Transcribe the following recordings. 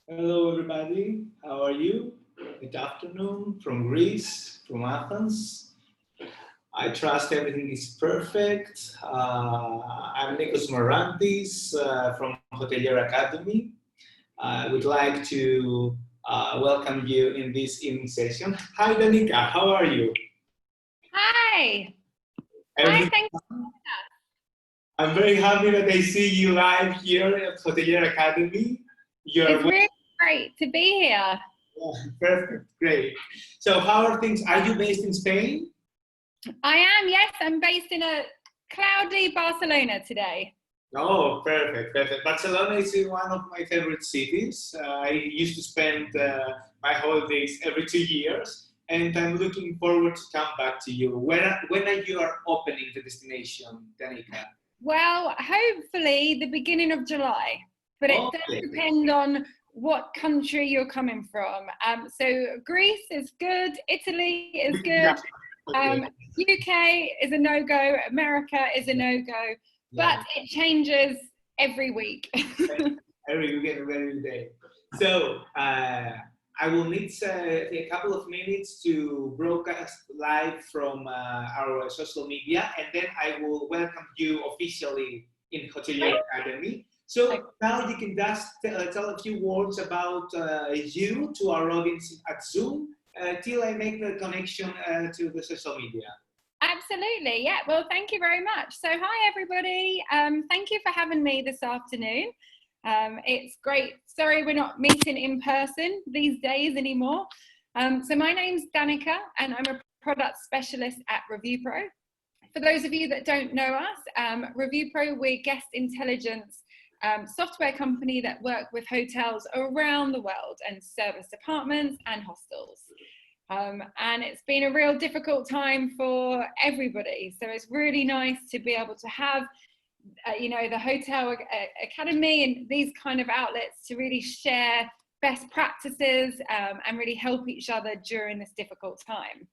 Hello, everybody. How are you? Good afternoon from Greece, from Athens. I trust everything is perfect. I'm Nikos Morantis from Hotelier Academy. I would like to welcome you in this evening session. Hi, Danica. How are you? Hi. Hi, thank you. I'm very happy that I see you live here at Hotelier Academy. It's really great to be here. Yeah, perfect, great. So how are things? Are you based in Spain? I am, yes. I'm based in a cloudy Barcelona today. Oh, perfect, perfect. Barcelona is one of my favorite cities. I used to spend my holidays every 2 years, and I'm looking forward to come back to you. When are you opening the destination, Danica? Well, hopefully the beginning of July, but it does depend on what country you're coming from. So Greece is good, Italy is good, UK is a no-go, America is a no-go, but it changes every week. every weekend, every day. So I will need a couple of minutes to broadcast live from our social media, and then I will welcome you officially in Hotelier Academy. So now you can just tell a few words about you to our audience at Zoom till I make the connection to the social media. Absolutely, yeah. Well, thank you very much. So hi, everybody. Thank you for having me this afternoon. It's great. Sorry, we're not meeting in person these days anymore. So my name's Danica, and I'm a product specialist at ReviewPro. For those of you that don't know us, ReviewPro, we're guest intelligence software company that work with hotels around the world and service apartments and hostels. And it's been a real difficult time for everybody. So it's really nice to be able to have, the Hotel Academy and these kind of outlets to really share best practices and really help each other during this difficult time.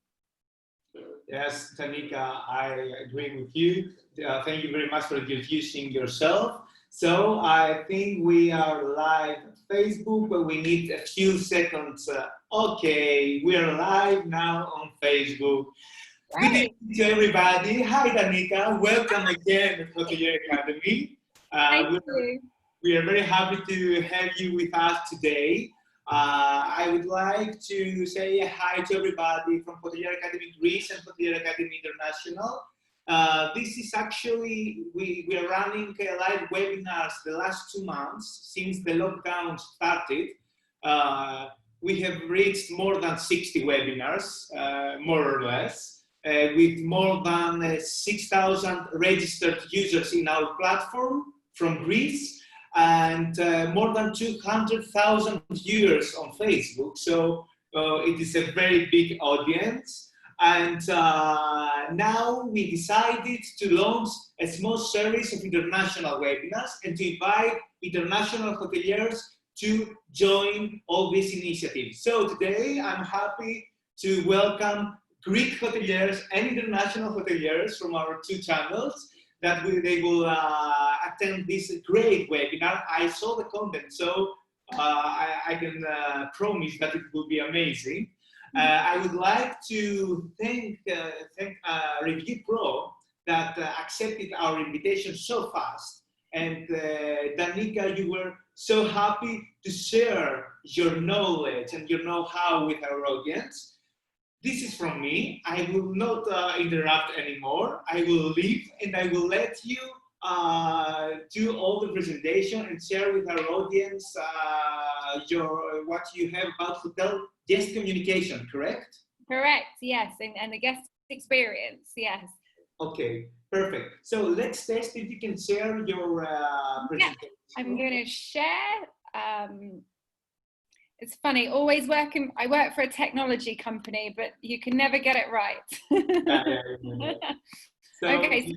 Yes, Danica, I agree with you. Thank you very much for introducing yourself. So I think we are live at Facebook, but we need a few seconds. Okay, we are live now on Facebook. Good evening to everybody. Hi, Danica. Welcome again to Hotelier Academy. Thank you. We are very happy to have you with us today. I would like to say hi to everybody from Hotelier Academy Greece and Hotelier Academy International. This is actually, we are running live webinars the last 2 months since the lockdown started. We have reached more than 60 webinars, more or less, with more than 6,000 registered users in our platform from Greece and more than 200,000 viewers on Facebook. So it is a very big audience. And now we decided to launch a small series of international webinars and to invite international hoteliers to join all these initiatives. So today I'm happy to welcome Greek hoteliers and international hoteliers from our 2 channels that they will attend this great webinar. I saw the content, so I can promise that it will be amazing. I would like to thank ReviewPro that accepted our invitation so fast. And Danica, you were so happy to share your knowledge and your know-how with our audience. This is from me. I will not interrupt anymore. I will leave and I will let you do all the presentation and share with our audience what you have about hotel guest communication, correct? Correct, yes, and the guest experience, yes. Okay, perfect. So let's test if you can share your presentation. Yeah, I'm going to share. It's funny, I work for a technology company, but you can never get it right. So, okay, so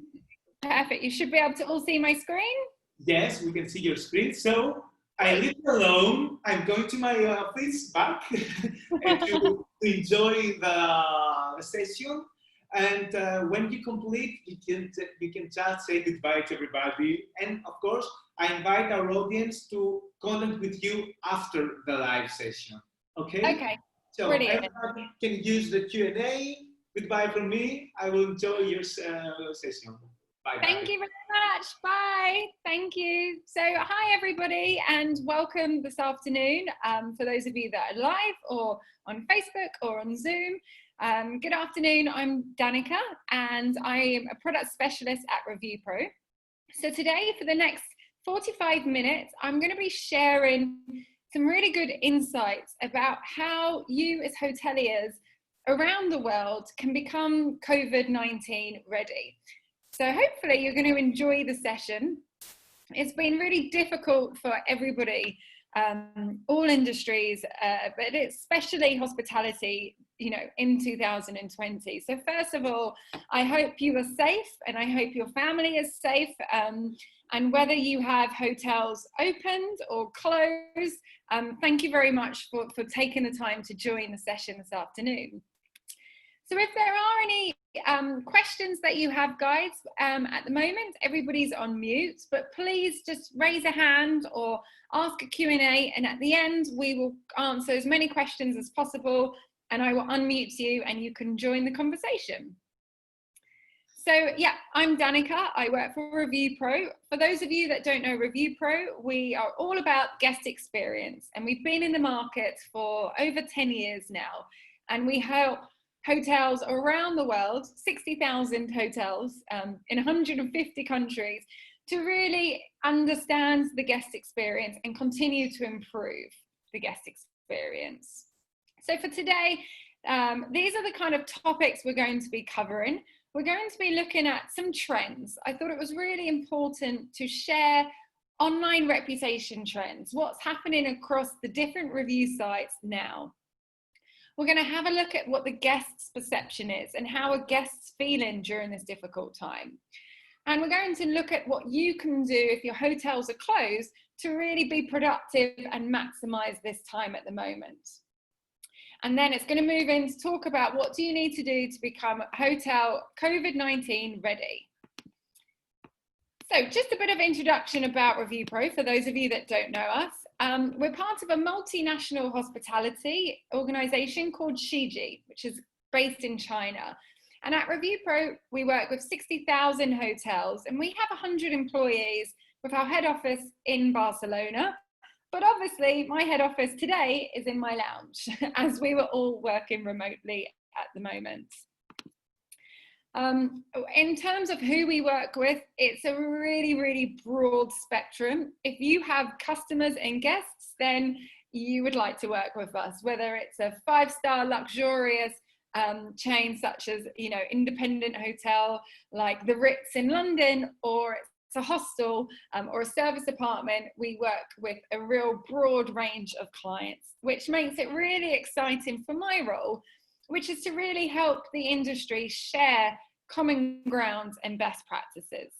perfect. You should be able to all see my screen? Yes, we can see your screen. So I live alone. I'm going to my office back to enjoy the session. And when you complete, you can just say goodbye to everybody. And of course, I invite our audience to contact with you after the live session. Okay? Okay. So Brilliant. everybody can use the Q&A. Goodbye from me. I will enjoy your session. Bye. Thank you very much. Bye. Thank you. So hi everybody and welcome this afternoon. For those of you that are live or on Facebook or on Zoom, good afternoon. I'm Danica and I am a product specialist at ReviewPro. So today for the next 45 minutes, I'm going to be sharing some really good insights about how you as hoteliers around the world can become COVID-19 ready. So hopefully you're going to enjoy the session. It's been really difficult for everybody, all industries, but especially hospitality, in 2020. So first of all, I hope you are safe and I hope your family is safe. And whether you have hotels opened or closed, thank you very much for taking the time to join the session this afternoon. So if there are any questions that you have, guys, at the moment, everybody's on mute, but please just raise a hand or ask a Q&A, and at the end, we will answer as many questions as possible, and I will unmute you and you can join the conversation. So yeah, I'm Danica, I work for ReviewPro. For those of you that don't know ReviewPro, we are all about guest experience, and we've been in the market for over 10 years now, and we help hotels around the world, 60,000 hotels in 150 countries, to really understand the guest experience and continue to improve the guest experience. So for today, these are the kind of topics we're going to be covering. We're going to be looking at some trends. I thought it was really important to share online reputation trends, what's happening across the different review sites now. We're going to have a look at what the guest's perception is and how a guest's feeling during this difficult time. And we're going to look at what you can do if your hotels are closed to really be productive and maximize this time at the moment. And then it's going to move in to talk about what do you need to do to become hotel COVID-19 ready. So just a bit of introduction about ReviewPro for those of you that don't know us. We're part of a multinational hospitality organization called Shiji, which is based in China. And at ReviewPro, we work with 60,000 hotels, and we have 100 employees with our head office in Barcelona. But obviously, my head office today is in my lounge, as we were all working remotely at the moment. In terms of who we work with, it's a really, really broad spectrum. If you have customers and guests, then you would like to work with us, whether it's a 5-star luxurious chain such as, independent hotel like the Ritz in London, or it's a hostel or a service apartment. We work with a real broad range of clients, which makes it really exciting for my role, which is to really help the industry share common ground and best practices.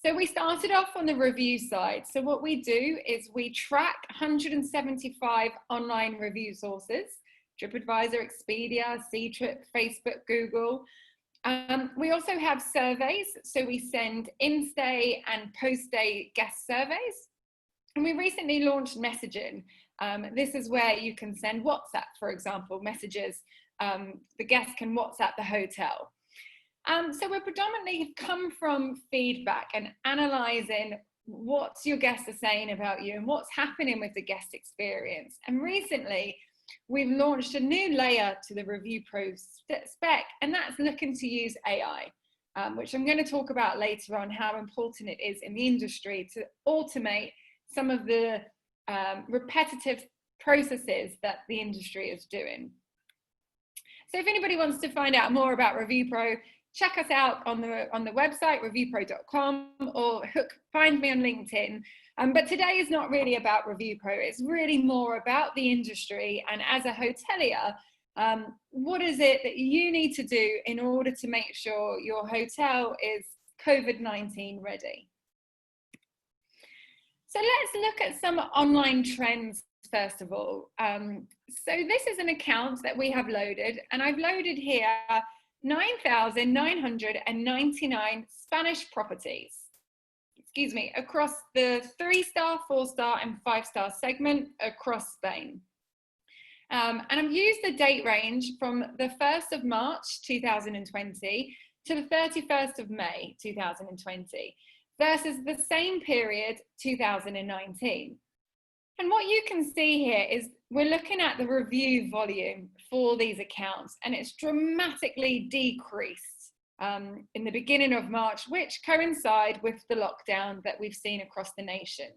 So we started off on the review side. So what we do is we track 175 online review sources, TripAdvisor, Expedia, Ctrip, Facebook, Google. We also have surveys. So we send in-stay and post-stay guest surveys. And we recently launched messaging. This is where you can send WhatsApp, for example, messages. The guests can WhatsApp the hotel. So we're predominantly come from feedback and analysing what your guests are saying about you and what's happening with the guest experience. And recently, we've launched a new layer to the ReviewPro spec, and that's looking to use AI, which I'm going to talk about later on, how important it is in the industry to automate some of the repetitive processes that the industry is doing. So if anybody wants to find out more about ReviewPro, check us out on the website, reviewpro.com, or find me on LinkedIn. But today is not really about ReviewPro. It's really more about the industry. And as a hotelier, what is it that you need to do in order to make sure your hotel is COVID-19 ready? So let's look at some online trends first of all. So this is an account that we have loaded, and I've loaded here 9,999 Spanish properties. across the 3-star, 4-star and 5-star segment across Spain. And I've used the date range from the 1st of March 2020 to the 31st of May 2020 versus the same period 2019. And what you can see here is we're looking at the review volume for these accounts, and it's dramatically decreased in the beginning of March, which coincide with the lockdown that we've seen across the nation.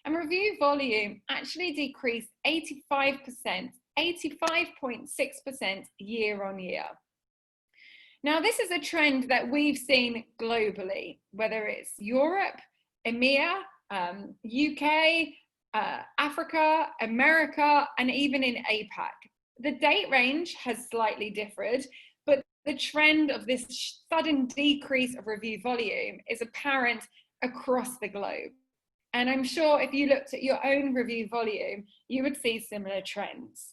And review volume actually decreased 85%, 85.6% year on year. Now, this is a trend that we've seen globally, whether it's Europe, EMEA, UK, Africa, America, and even in APAC. The date range has slightly differed, but the trend of this sudden decrease of review volume is apparent across the globe. And I'm sure if you looked at your own review volume, you would see similar trends.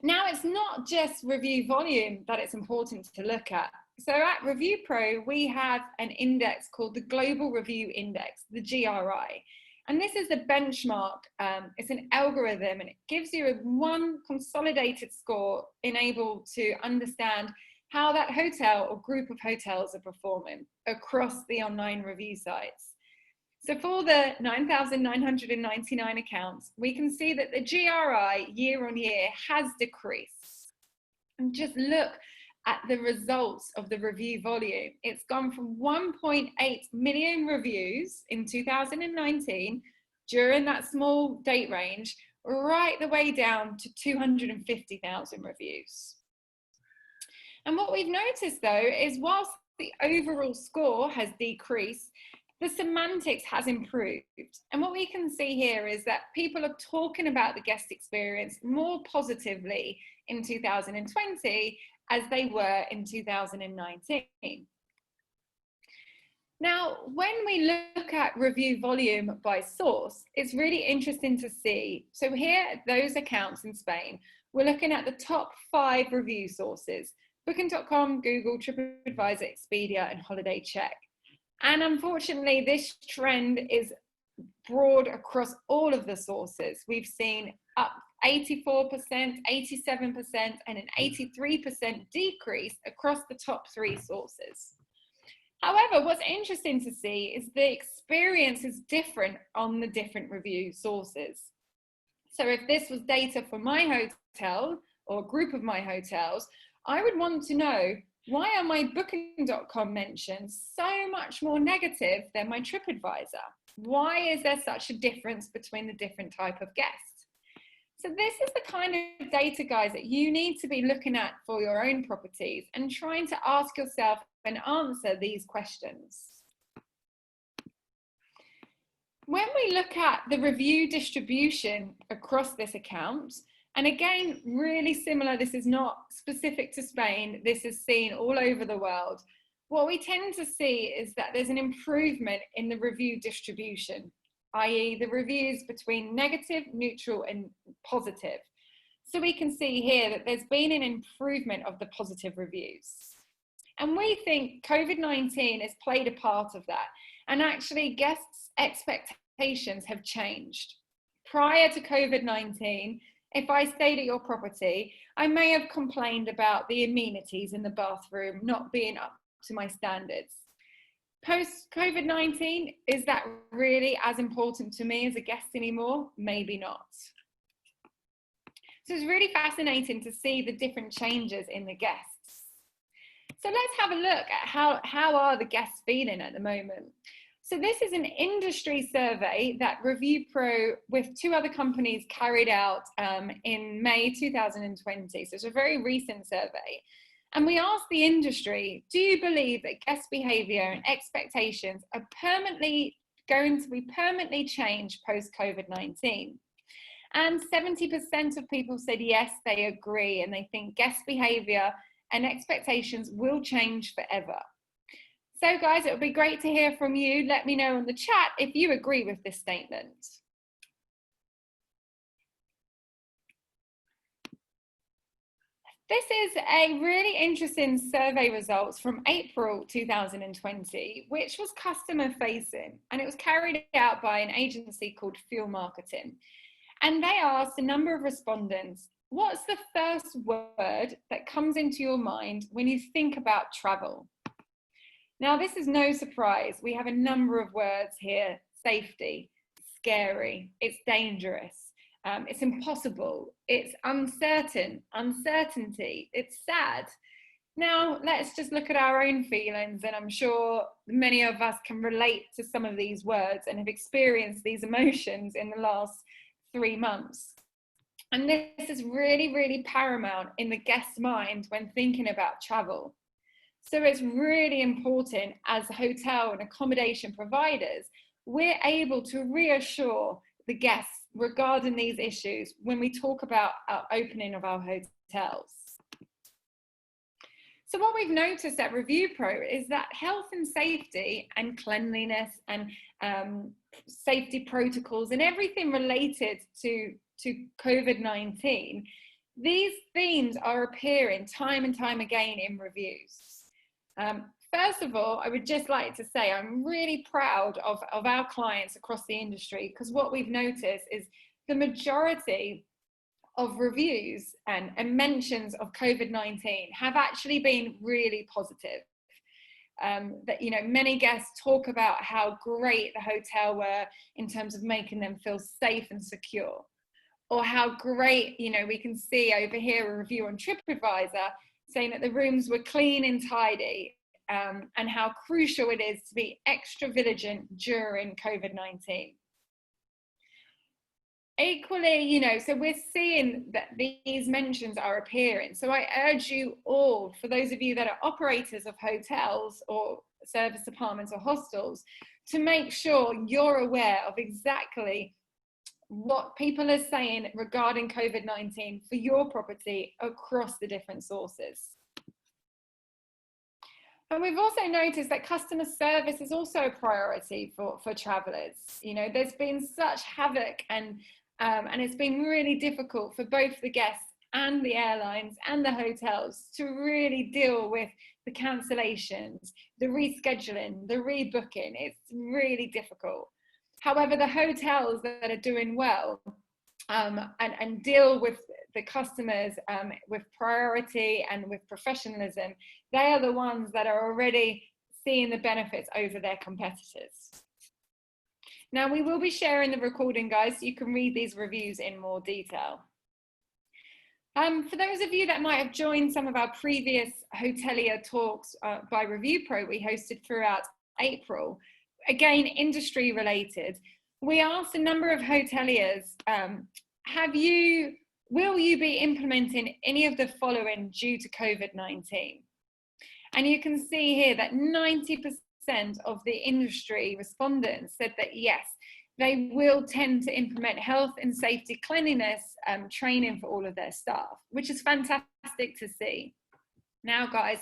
Now, it's not just review volume that it's important to look at. So at ReviewPro, we have an index called the Global Review Index, the GRI. And this is the benchmark. It's an algorithm, and it gives you one consolidated score enabled to understand how that hotel or group of hotels are performing across the online review sites. So for the 9,999 accounts, we can see that the GRI year on year has decreased. And just look at the results of the review volume. It's gone from 1.8 million reviews in 2019 during that small date range, right the way down to 250,000 reviews. And what we've noticed though is whilst the overall score has decreased, the semantics has improved. And what we can see here is that people are talking about the guest experience more positively in 2020 as they were in 2019. Now, when we look at review volume by source, it's really interesting to see. So here, those accounts in Spain, we're looking at the top 5 review sources: Booking.com, Google, TripAdvisor, Expedia, and Holiday Check. And unfortunately, this trend is broad across all of the sources. We've seen up 84%, 87%, and an 83% decrease across the top 3 sources. However, what's interesting to see is the experience is different on the different review sources. So if this was data for my hotel or a group of my hotels, I would want to know, why are my Booking.com mentions so much more negative than my TripAdvisor? Why is there such a difference between the different type of guests? So this is the kind of data, guys, that you need to be looking at for your own properties and trying to ask yourself and answer these questions. When we look at the review distribution across this account, and again, really similar, this is not specific to Spain, this is seen all over the world. What we tend to see is that there's an improvement in the review distribution, i.e. the reviews between negative, neutral, and positive. So we can see here that there's been an improvement of the positive reviews. And we think COVID-19 has played a part of that. And actually, guests' expectations have changed. Prior to COVID-19, if I stayed at your property, I may have complained about the amenities in the bathroom not being up to my standards. Post COVID-19, is that really as important to me as a guest anymore? Maybe not. So it's really fascinating to see the different changes in the guests. So let's have a look at how are the guests feeling at the moment. So this is an industry survey that ReviewPro with 2 other companies carried out in May 2020. So it's a very recent survey. And we asked the industry, do you believe that guest behavior and expectations are going to be permanently changed post-COVID-19? And 70% of people said yes, they agree, and they think guest behavior and expectations will change forever. So guys, it would be great to hear from you. Let me know in the chat if you agree with this statement. This is a really interesting survey results from April 2020, which was customer facing, and it was carried out by an agency called Fuel Marketing. And they asked a number of respondents, what's the first word that comes into your mind when you think about travel? Now, this is no surprise. We have a number of words here: safety, scary, it's dangerous. It's impossible, it's uncertain, uncertainty, it's sad. Now, let's just look at our own feelings, and I'm sure many of us can relate to some of these words and have experienced these emotions in the last 3 months. And this is really, really paramount in the guest's mind when thinking about travel. So it's really important as hotel and accommodation providers, we're able to reassure the guests regarding these issues when we talk about our opening of our hotels. So what we've noticed at ReviewPro is that health and safety and cleanliness and safety protocols and everything related to COVID-19, these themes are appearing time and time again in reviews. First of all, I would just like to say I'm really proud of our clients across the industry, because what we've noticed is the majority of reviews and mentions of COVID-19 have actually been really positive. That, you know, many guests talk about how great the hotel were in terms of making them feel safe and secure, or how great, you know, we can see over here a review on TripAdvisor saying that the rooms were clean and tidy. And how crucial it is to be extra vigilant during COVID-19. Equally, you know, so we're seeing that these mentions are appearing. So I urge you all, for those of you that are operators of hotels or service apartments or hostels, to make sure you're aware of exactly what people are saying regarding COVID-19 for your property across the different sources. And we've also noticed that customer service is also a priority for travelers. You know, there's been such havoc and it's been really difficult for both the guests and the airlines and the hotels to really deal with the cancellations, the rescheduling, the rebooking. It's really difficult. However, the hotels that are doing well and deal with the customers with priority and with professionalism, they are the ones that are already seeing the benefits over their competitors. Now, we will be sharing the recording, guys, so you can read these reviews in more detail. For those of you that might have joined some of our previous hotelier talks by ReviewPro we hosted throughout April, again, industry related, we asked a number of hoteliers, will you be implementing any of the following due to COVID-19? And you can see here that 90% of the industry respondents said that yes, they will tend to implement health and safety cleanliness training for all of their staff, which is fantastic to see. Now, guys,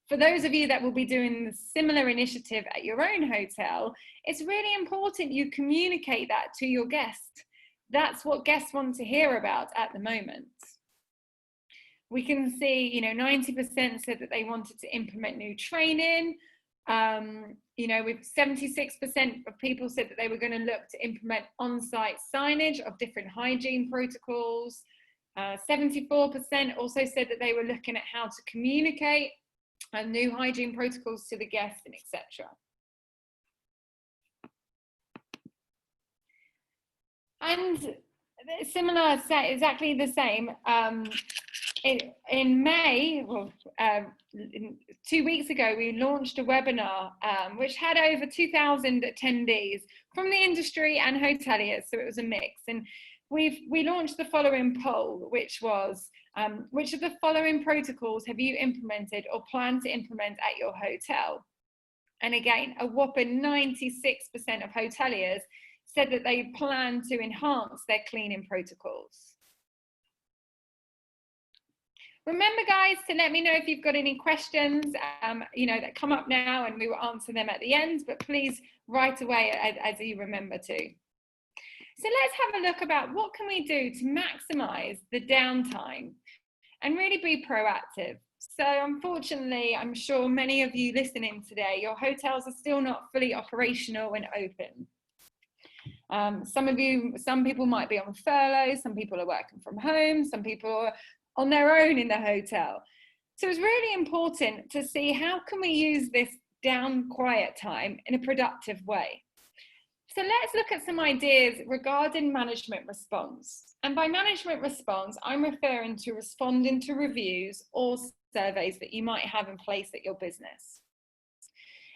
for those of you that will be doing a similar initiative at your own hotel, it's really important you communicate that to your guests. That's what guests want to hear about at the moment. We can see, you know, 90% said that they wanted to implement new training. You know, with 76% of people said that they were going to look to implement on-site signage of different hygiene protocols. 74% also said that they were looking at how to communicate new hygiene protocols to the guests, and etc. And similar, exactly the same. In May, well, 2 weeks ago, we launched a webinar which had over 2,000 attendees from the industry and hoteliers, so it was a mix. And we launched the following poll, which was, which of the following protocols have you implemented or plan to implement at your hotel? And again, a whopping 96% of hoteliers said that they plan to enhance their cleaning protocols. Remember, guys, to let me know if you've got any questions, you know, that come up now, and we will answer them at the end, but please write away as you remember to. So let's have a look about what can we do to maximize the downtime and really be proactive. So unfortunately, I'm sure many of you listening today, your hotels are still not fully operational and open. Some people might be on furlough, some people are working from home, some people are on their own in the hotel. So it's really important to see how can we use this down quiet time in a productive way. So let's look at some ideas regarding management response. And by management response, I'm referring to responding to reviews or surveys that you might have in place at your business.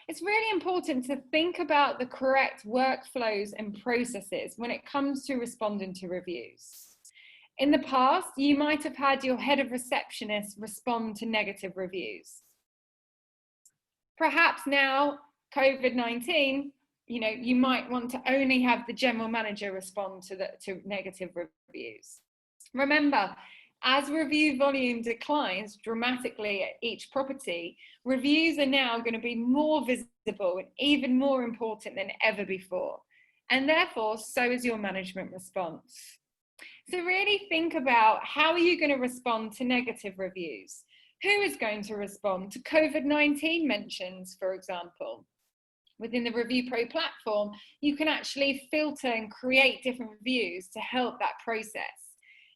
It's really important to think about the correct workflows and processes when it comes to responding to reviews. In the past, you might have had your head of receptionist respond to negative reviews. Perhaps now, COVID-19, you might want to only have the general manager respond to negative reviews. Remember, as review volume declines dramatically at each property, reviews are now going to be more visible and even more important than ever before. And therefore, so is your management response. So really think about how are you going to respond to negative reviews? Who is going to respond to COVID-19 mentions, for example? Within the ReviewPro platform, you can actually filter and create different reviews to help that process.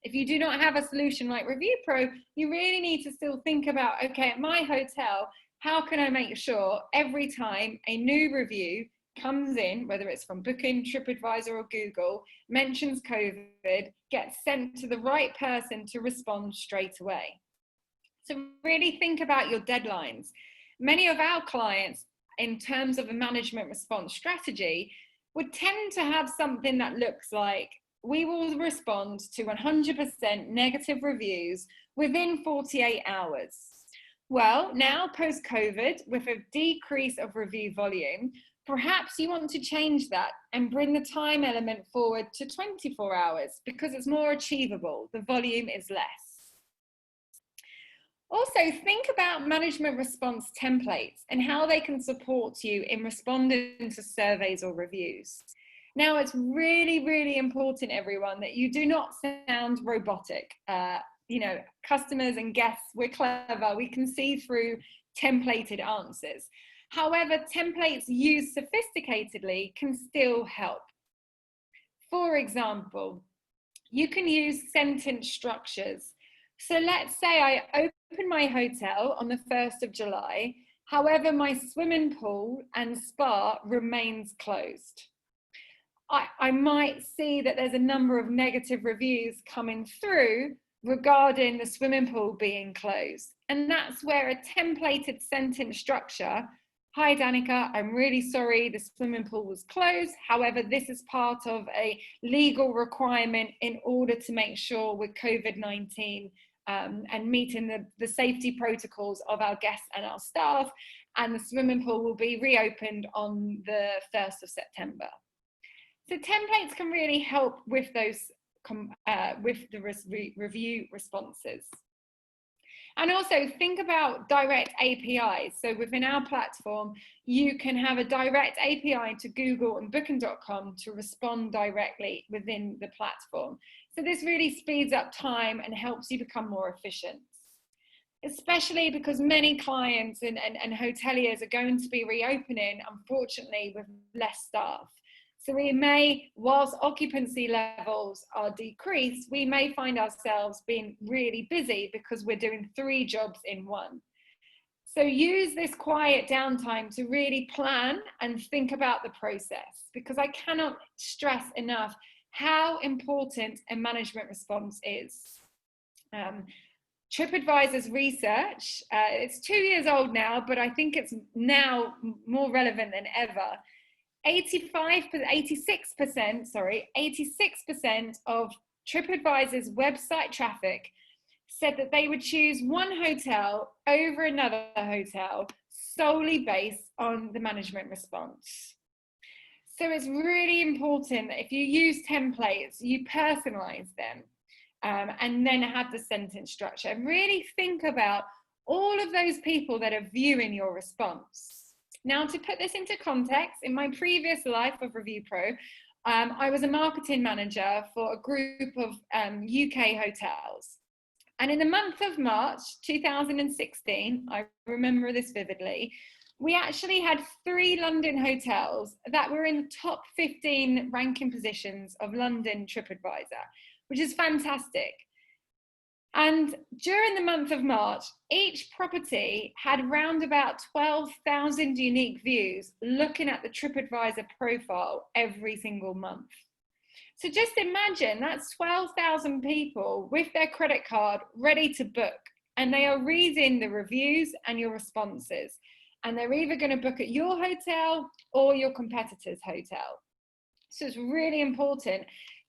If you do not have a solution like ReviewPro, you really need to still think about, okay, at my hotel, how can I make sure every time a new review comes in, whether it's from Booking, TripAdvisor or Google, mentions COVID, gets sent to the right person to respond straight away. So really think about your deadlines. Many of our clients, in terms of a management response strategy, would tend to have something that looks like, we will respond to 100% negative reviews within 48 hours. Well, now post-COVID, with a decrease of review volume, perhaps you want to change that and bring the time element forward to 24 hours because it's more achievable, the volume is less. Also, think about management response templates and how they can support you in responding to surveys or reviews. Now, it's really, really important, everyone, that you do not sound robotic. Customers and guests, we're clever, we can see through templated answers. However, templates used sophisticatedly can still help. For example, you can use sentence structures. So let's say I open my hotel on the 1st of July, however, my swimming pool and spa remains closed. I might see that there's a number of negative reviews coming through regarding the swimming pool being closed. And that's where a templated sentence structure, hi Danica, I'm really sorry the swimming pool was closed. However, this is part of a legal requirement in order to make sure with COVID-19 and meeting the safety protocols of our guests and our staff, and the swimming pool will be reopened on the 1st of September. So templates can really help with those, with the review responses. And also think about direct APIs. So within our platform, you can have a direct API to Google and Booking.com to respond directly within the platform. So this really speeds up time and helps you become more efficient, especially because many clients and hoteliers are going to be reopening, unfortunately, with less staff. So we may, whilst occupancy levels are decreased, we may find ourselves being really busy because we're doing 3 jobs in one. So use this quiet downtime to really plan and think about the process, because I cannot stress enough how important a management response is. TripAdvisor's research, it's 2 years old now, but I think it's now more relevant than ever. 86% of TripAdvisor's website traffic said that they would choose one hotel over another hotel solely based on the management response. So it's really important that if you use templates, you personalize them and then have the sentence structure. And really think about all of those people that are viewing your response. Now, to put this into context, in my previous life of ReviewPro, I was a marketing manager for a group of UK hotels. And in the month of March 2016, I remember this vividly, we actually had 3 London hotels that were in the top 15 ranking positions of London TripAdvisor, which is fantastic. And during the month of March, each property had around about 12,000 unique views looking at the TripAdvisor profile every single month. So just imagine that's 12,000 people with their credit card ready to book, and they are reading the reviews and your responses, and they're either going to book at your hotel or your competitor's hotel. So it's really important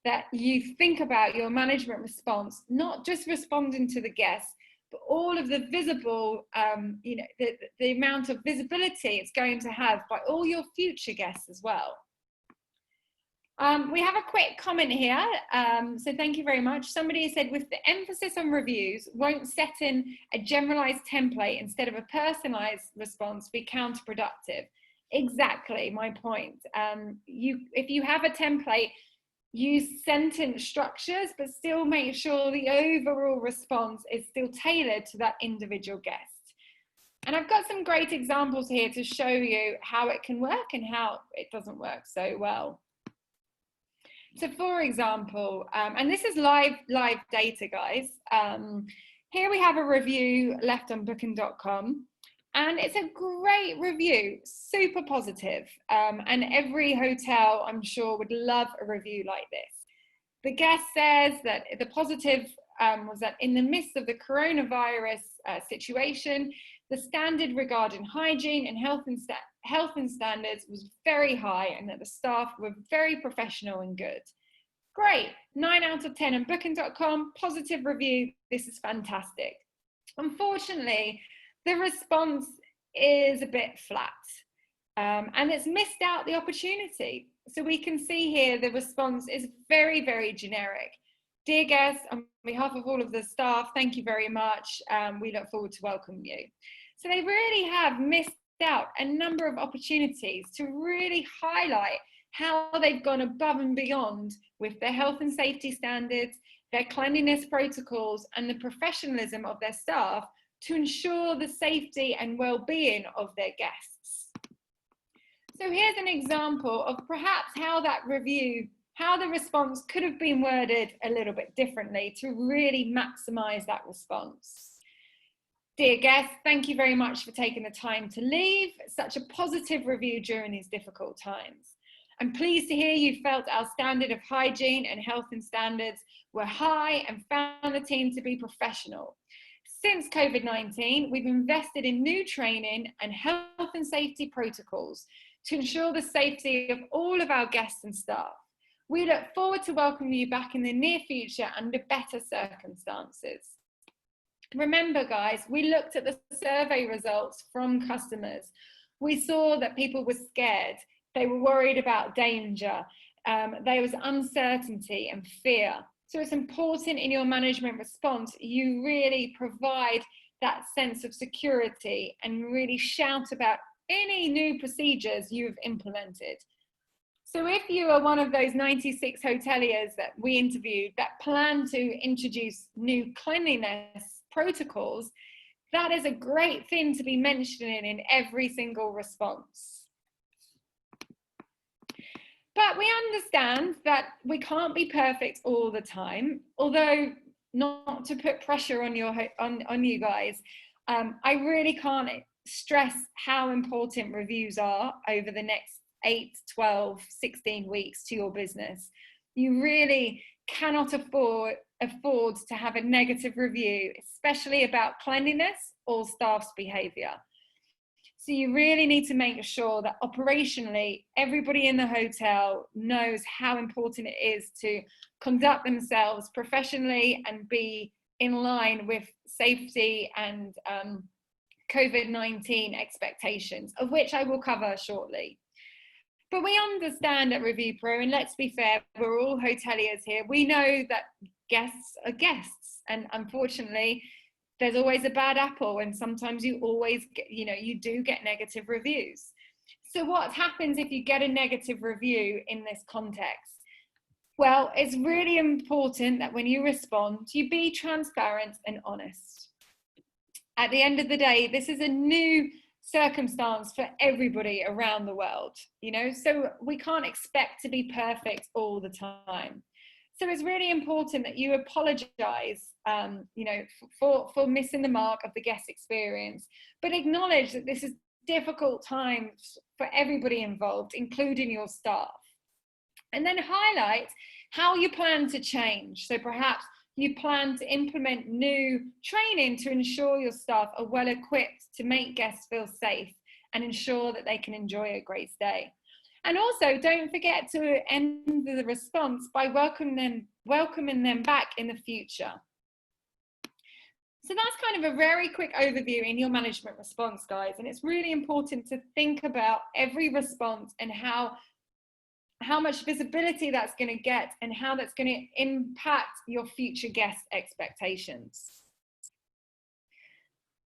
that you think about your management response, not just responding to the guests, but all of the visible, the amount of visibility it's going to have by all your future guests as well. We have a quick comment here, so thank you very much. Somebody said, with the emphasis on reviews, won't setting a generalized template instead of a personalized response be counterproductive? Exactly my point. If you have a template, use sentence structures, but still make sure the overall response is still tailored to that individual guest. And I've got some great examples here to show you how it can work and how it doesn't work so well. So for example, and this is live data, guys. Here we have a review left on booking.com, and it's a great review, super positive. And every hotel, I'm sure, would love a review like this. The guest says that the positive was that in the midst of the coronavirus situation, the standard regarding hygiene and health and standards was very high, and that the staff were very professional and good. Great, 9 out of 10 on booking.com, positive review, this is fantastic. Unfortunately, the response is a bit flat, and it's missed out the opportunity. So we can see here the response is very, very generic. Dear guests, on behalf of all of the staff, thank you very much. We look forward to welcoming you. So they really have missed out a number of opportunities to really highlight how they've gone above and beyond with their health and safety standards, their cleanliness protocols, and the professionalism of their staff to ensure the safety and well-being of their guests. So here's an example of perhaps how that review, how the response could have been worded a little bit differently to really maximize that response. Dear guests, thank you very much for taking the time to leave such a positive review during these difficult times. I'm pleased to hear you felt our standard of hygiene and health and standards were high and found the team to be professional. Since COVID-19, we've invested in new training and health and safety protocols to ensure the safety of all of our guests and staff. We look forward to welcoming you back in the near future under better circumstances. Remember, guys, we looked at the survey results from customers. We saw that people were scared. They were worried about danger. There was uncertainty and fear. So it's important in your management response, you really provide that sense of security and really shout about any new procedures you've implemented. So if you are one of those 96 hoteliers that we interviewed that plan to introduce new cleanliness protocols, that is a great thing to be mentioning in every single response. But we understand that we can't be perfect all the time, although not to put pressure on you guys, I really can't stress how important reviews are over the next 8, 12, 16 weeks to your business. You really cannot afford to have a negative review, especially about cleanliness or staff's behavior. So you really need to make sure that operationally, everybody in the hotel knows how important it is to conduct themselves professionally and be in line with safety and COVID-19 expectations, of which I will cover shortly. But we understand at ReviewPro, and let's be fair, we're all hoteliers here. We know that guests are guests, and unfortunately, there's always a bad apple, and sometimes you always get, you do get negative reviews. So what happens if you get a negative review in this context? Well, it's really important that when you respond, you be transparent and honest. At the end of the day, this is a new circumstance for everybody around the world, so we can't expect to be perfect all the time. So it's really important that you apologize, for missing the mark of the guest experience, but acknowledge that this is difficult times for everybody involved, including your staff. And then highlight how you plan to change. So perhaps you plan to implement new training to ensure your staff are well equipped to make guests feel safe and ensure that they can enjoy a great stay. And also, don't forget to end the response by welcoming them back in the future. So that's kind of a very quick overview in your management response, guys. And it's really important to think about every response and how much visibility that's going to get and how that's going to impact your future guest expectations.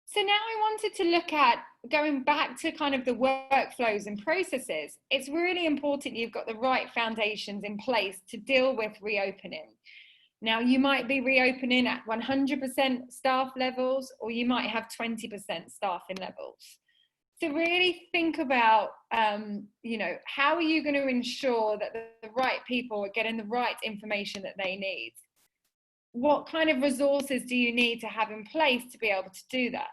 So now I wanted to look at going back to kind of the workflows and processes. It's really important you've got the right foundations in place to deal with reopening. Now, you might be reopening at 100% staff levels, or you might have 20% staffing levels. So really think about, how are you going to ensure that the right people are getting the right information that they need? What kind of resources do you need to have in place to be able to do that?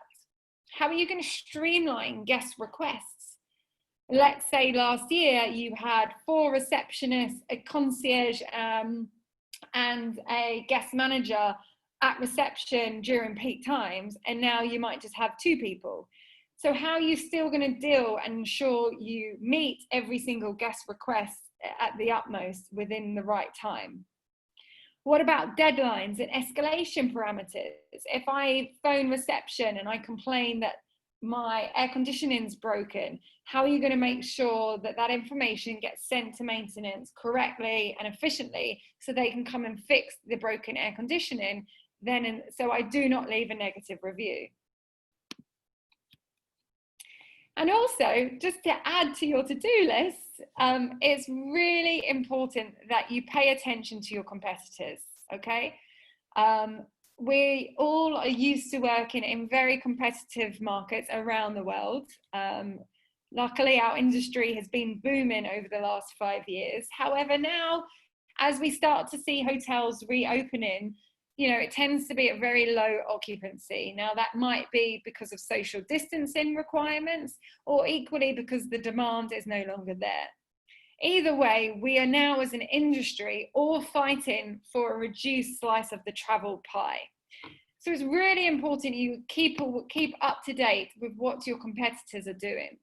How are you going to streamline guest requests? Let's say last year you had 4 receptionists, a concierge, and a guest manager at reception during peak times, and now you might just have 2 people. So how are you still going to deal and ensure you meet every single guest request at the utmost within the right time? What about deadlines and escalation parameters? If I phone reception and I complain that my air conditioning's broken, how are you going to make sure that that information gets sent to maintenance correctly and efficiently so they can come and fix the broken air conditioning so I do not leave a negative review? And also, just to add to your to-do list, it's really important that you pay attention to your competitors, okay? We all are used to working in very competitive markets around the world. Luckily, our industry has been booming over the last 5 years. However, now, as we start to see hotels reopening, it tends to be at very low occupancy. Now, that might be because of social distancing requirements, or equally because the demand is no longer there. Either way, we are now as an industry all fighting for a reduced slice of the travel pie. So it's really important you keep up to date with what your competitors are doing.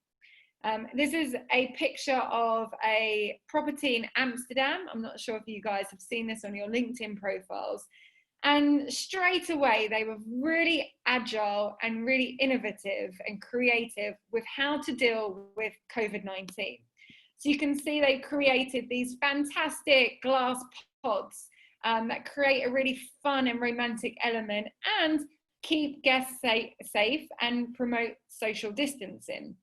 This is a picture of a property in Amsterdam. I'm not sure if you guys have seen this on your LinkedIn profiles. And straight away, they were really agile and really innovative and creative with how to deal with COVID-19. So you can see they created these fantastic glass pods that create a really fun and romantic element and keep guests safe and promote social distancing.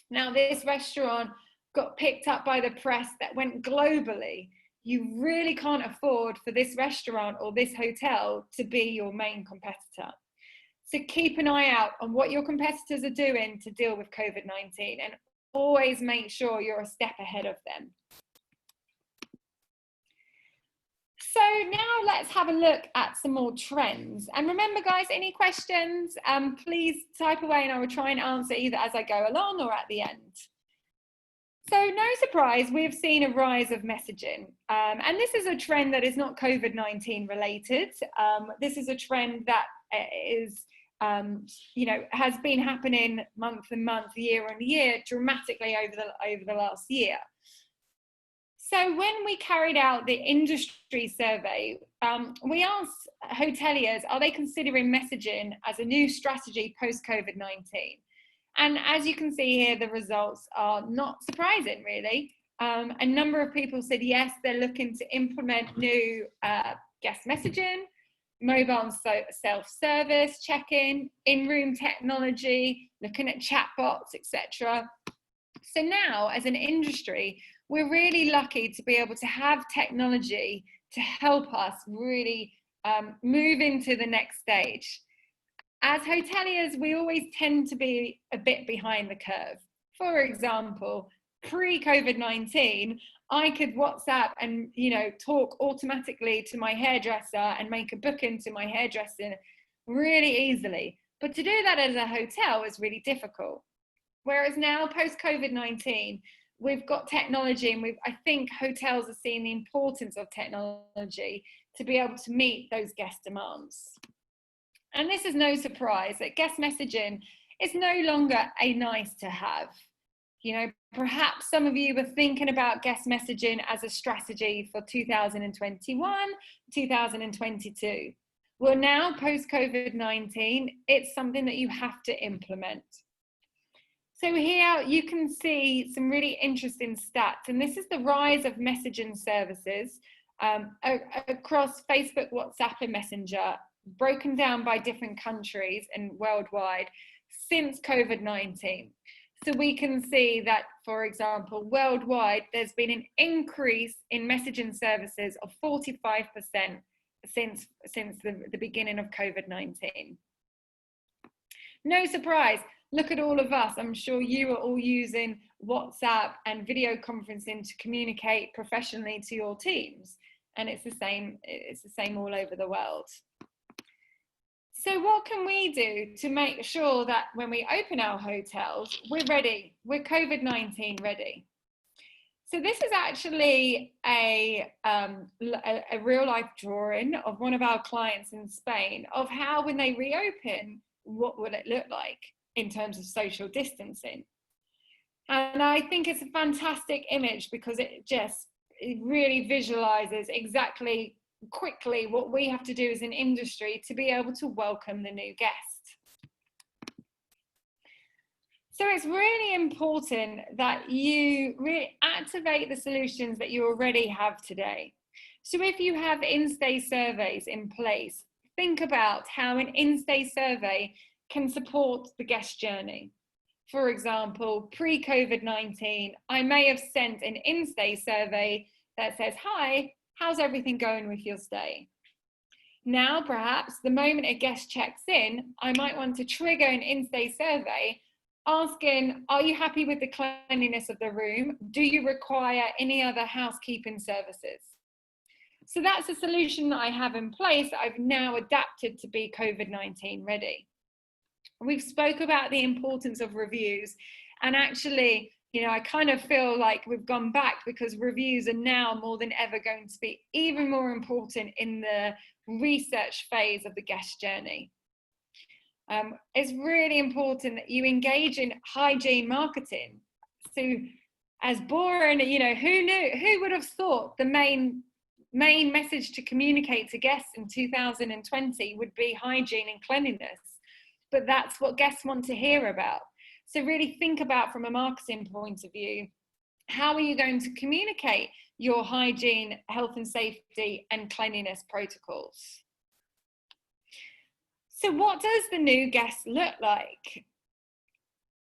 Now, this restaurant got picked up by the press that went globally. You really can't afford for this restaurant or this hotel to be your main competitor. So keep an eye out on what your competitors are doing to deal with COVID-19 and always make sure you're a step ahead of them. So now let's have a look at some more trends. And remember, guys, any questions, please type away and I will try and answer either as I go along or at the end. So no surprise, we've seen a rise of messaging. And this is a trend that is not COVID-19 related. This is a trend that is, has been happening month and month, year on year, dramatically over the last year. So when we carried out the industry survey, we asked hoteliers, are they considering messaging as a new strategy post-COVID-19? And as you can see here, the results are not surprising, really. A number of people said yes, they're looking to implement new guest messaging, mobile self-service check-in, in-room technology, looking at chatbots, etc. So now, as an industry, we're really lucky to be able to have technology to help us really move into the next stage. As hoteliers, we always tend to be a bit behind the curve. For example, pre-COVID-19, I could WhatsApp and, you know, talk automatically to my hairdresser and make a booking to my hairdresser really easily. But to do that as a hotel is really difficult. Whereas now, post-COVID-19, we've got technology, and I think hotels are seeing the importance of technology to be able to meet those guest demands. And this is no surprise that guest messaging is no longer a nice to have. You know, perhaps some of you were thinking about guest messaging as a strategy for 2021, 2022. Well, now post-COVID-19, it's something that you have to implement. So here you can see some really interesting stats, and this is the rise of messaging services across Facebook, WhatsApp and Messenger, broken down by different countries and worldwide since COVID-19. So we can see that, for example, worldwide, there's been an increase in messaging services of 45% since the beginning of COVID-19. No surprise, look at all of us. I'm sure you are all using WhatsApp and video conferencing to communicate professionally to your teams. And it's the same all over the world. So what can we do to make sure that when we open our hotels, we're ready, we're COVID-19 ready? So this is actually a real life drawing of one of our clients in Spain of how, when they reopen, what will it look like in terms of social distancing? And I think it's a fantastic image because it really visualizes exactly quickly what we have to do as an industry to be able to welcome the new guest. So it's really important that you really activate the solutions that you already have today. So if you have in-stay surveys in place, think about how an in-stay survey can support the guest journey. For example, pre-COVID-19, I may have sent an in-stay survey that says, "Hi, how's everything going with your stay?" Now, perhaps the moment a guest checks in, I might want to trigger an in-stay survey asking, "Are you happy with the cleanliness of the room? Do you require any other housekeeping services?" So that's a solution that I have in place that I've now adapted to be COVID-19 ready. We've spoke about the importance of reviews, and actually, you know, I kind of feel like we've gone back because reviews are now more than ever going to be even more important in the research phase of the guest journey. It's really important that you engage in hygiene marketing. So as boring, you know, who would have thought the main message to communicate to guests in 2020 would be hygiene and cleanliness? But that's what guests want to hear about. So really think about, from a marketing point of view, how are you going to communicate your hygiene, health and safety and cleanliness protocols? So what does the new guest look like?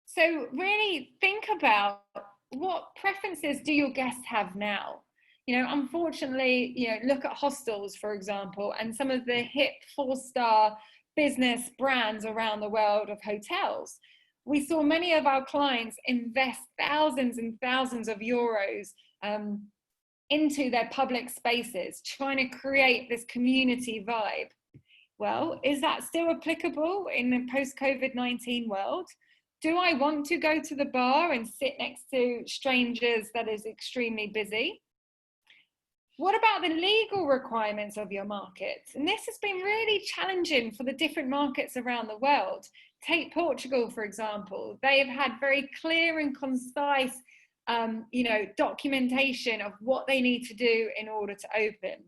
So really think about, what preferences do your guests have now? You know, unfortunately, you know, look at hostels, for example, and some of the hip 4-star business brands around the world of hotels. We saw many of our clients invest thousands and thousands of euros into their public spaces, trying to create this community vibe. Well, is that still applicable in the post-COVID-19 world? Do I want to go to the bar and sit next to strangers that is extremely busy? What about the legal requirements of your market? And this has been really challenging for the different markets around the world. Take Portugal, for example. They have had very clear and concise you know, documentation of what they need to do in order to open.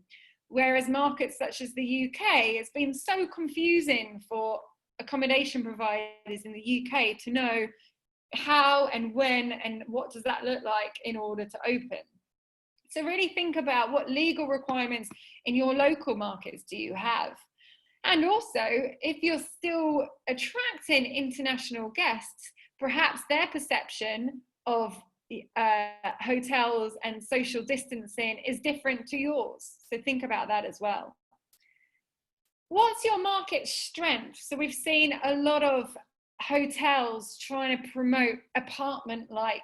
Whereas markets such as the UK, it's been so confusing for accommodation providers in the UK to know how and when and what does that look like in order to open. So really think about, what legal requirements in your local markets do you have? And also, if you're still attracting international guests, perhaps their perception of hotels and social distancing is different to yours. So think about that as well. What's your market strength? So we've seen a lot of hotels trying to promote apartment-like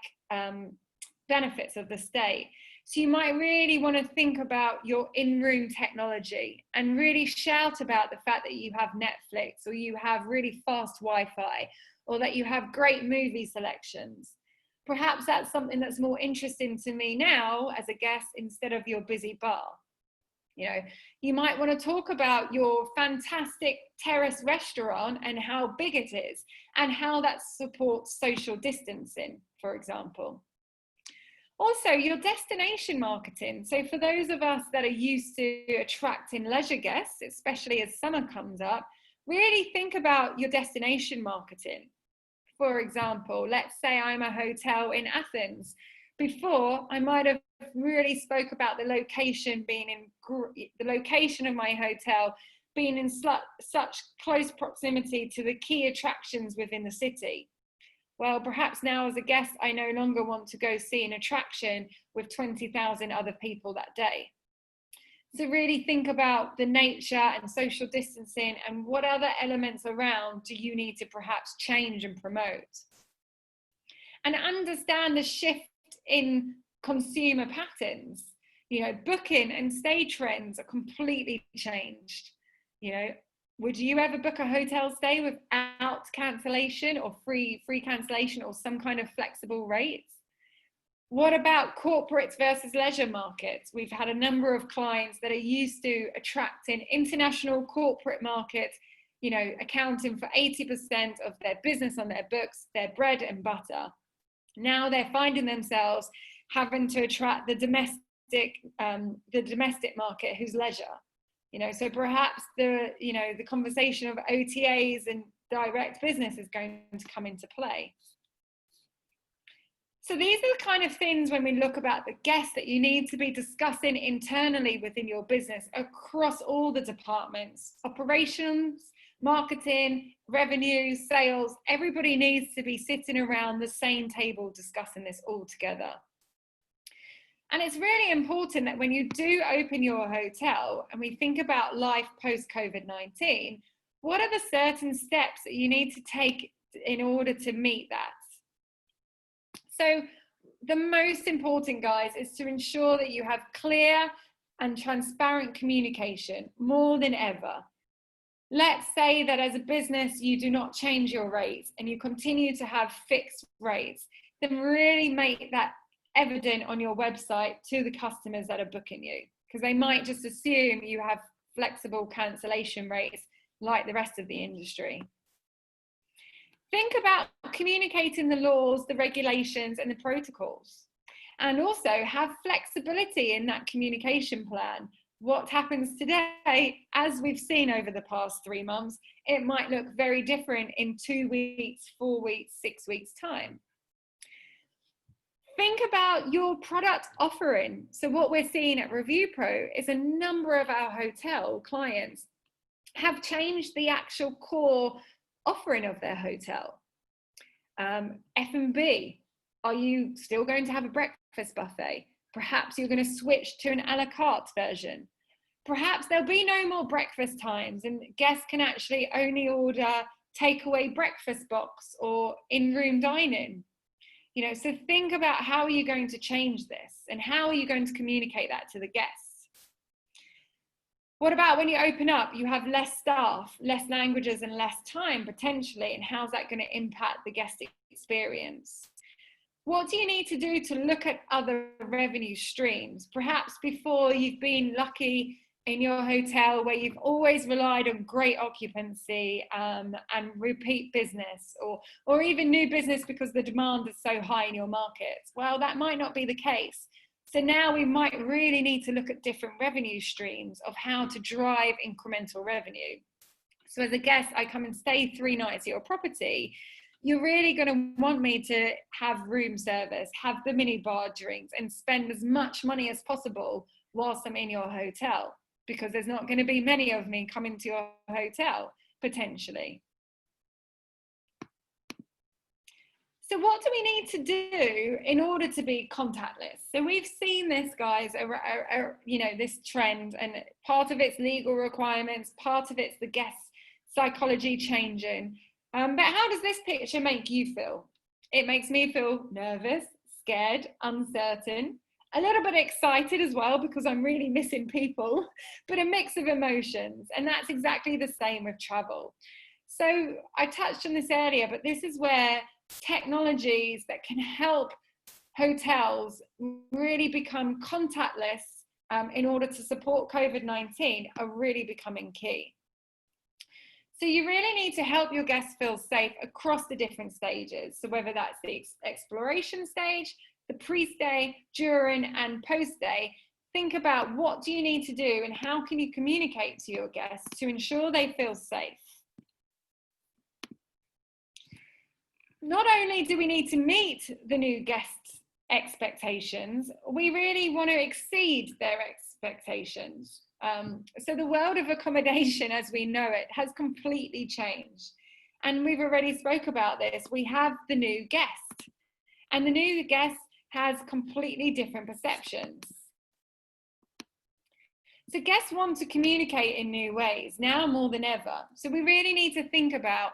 benefits of the stay. So you might really want to think about your in-room technology and really shout about the fact that you have Netflix, or you have really fast Wi-Fi, or that you have great movie selections. Perhaps that's something that's more interesting to me now as a guest instead of your busy bar. You know, you might want to talk about your fantastic terrace restaurant and how big it is and how that supports social distancing, for example. Also, your destination marketing. So for those of us that are used to attracting leisure guests, especially as summer comes up, really think about your destination marketing. For example, let's say I'm a hotel in Athens. Before, I might have really spoke about the location being in the location of my hotel being in such close proximity to the key attractions within the city. Well, perhaps now as a guest, I no longer want to go see an attraction with 20,000 other people that day. So really think about the nature and social distancing and what other elements around do you need to perhaps change and promote. And understand the shift in consumer patterns. You know, booking and stay trends are completely changed. You know, would you ever book a hotel stay without cancellation or free cancellation or some kind of flexible rates? What about corporates versus leisure markets? We've had a number of clients that are used to attracting international corporate markets, you know, accounting for 80% of their business on their books, their bread and butter. Now they're finding themselves having to attract the domestic market who's leisure. You know, so perhaps the conversation of OTAs and direct business is going to come into play. So these are the kind of things when we look about the guests that you need to be discussing internally within your business across all the departments, operations, marketing, revenue, sales. Everybody needs to be sitting around the same table discussing this all together. And it's really important that when you do open your hotel and we think about life post-COVID-19, what are the certain steps that you need to take in order to meet that? So the most important, guys, is to ensure that you have clear and transparent communication more than ever. Let's say that as a business, you do not change your rates and you continue to have fixed rates, then really make that evident on your website to the customers that are booking you, because they might just assume you have flexible cancellation rates like the rest of the industry. Think about communicating the laws, the regulations, and the protocols, and also have flexibility in that communication plan. What happens today, as we've seen over the past 3 months, it might look very different in 2 weeks, 4 weeks, 6 weeks' time. Think about your product offering. So what we're seeing at ReviewPro is a number of our hotel clients have changed the actual core offering of their hotel. F&B, are you still going to have a breakfast buffet? Perhaps you're going to switch to an a la carte version. Perhaps there'll be no more breakfast times and guests can actually only order takeaway breakfast box or in-room dining. You know, so think about how are you going to change this and how are you going to communicate that to the guests? What about when you open up, you have less staff, less languages and less time potentially, and how's that going to impact the guest experience? What do you need to do to look at other revenue streams? Perhaps before you've been lucky in your hotel where you've always relied on great occupancy and repeat business or even new business because the demand is so high in your markets. Well, that might not be the case. So now we might really need to look at different revenue streams of how to drive incremental revenue. So as a guest, I come and stay 3 nights at your property. You're really going to want me to have room service, have the mini bar drinks, and spend as much money as possible whilst I'm in your hotel, because there's not going to be many of me coming to your hotel, potentially. So what do we need to do in order to be contactless? So we've seen this, guys, you know, this trend, and part of it's legal requirements, part of it's the guest psychology changing. But how does this picture make you feel? It makes me feel nervous, scared, uncertain, a little bit excited as well because I'm really missing people, but a mix of emotions. And that's exactly the same with travel. So I touched on this earlier, but this is where technologies that can help hotels really become contactless in order to support COVID-19 are really becoming key. So you really need to help your guests feel safe across the different stages. So whether that's the exploration stage, the pre-stay, during and post-stay, think about what do you need to do and how can you communicate to your guests to ensure they feel safe. Not only do we need to meet the new guests' expectations, we really want to exceed their expectations. So the world of accommodation as we know it has completely changed. And we've already spoke about this. We have the new guest, and the new guest has completely different perceptions. So guests want to communicate in new ways now more than ever. So we really need to think about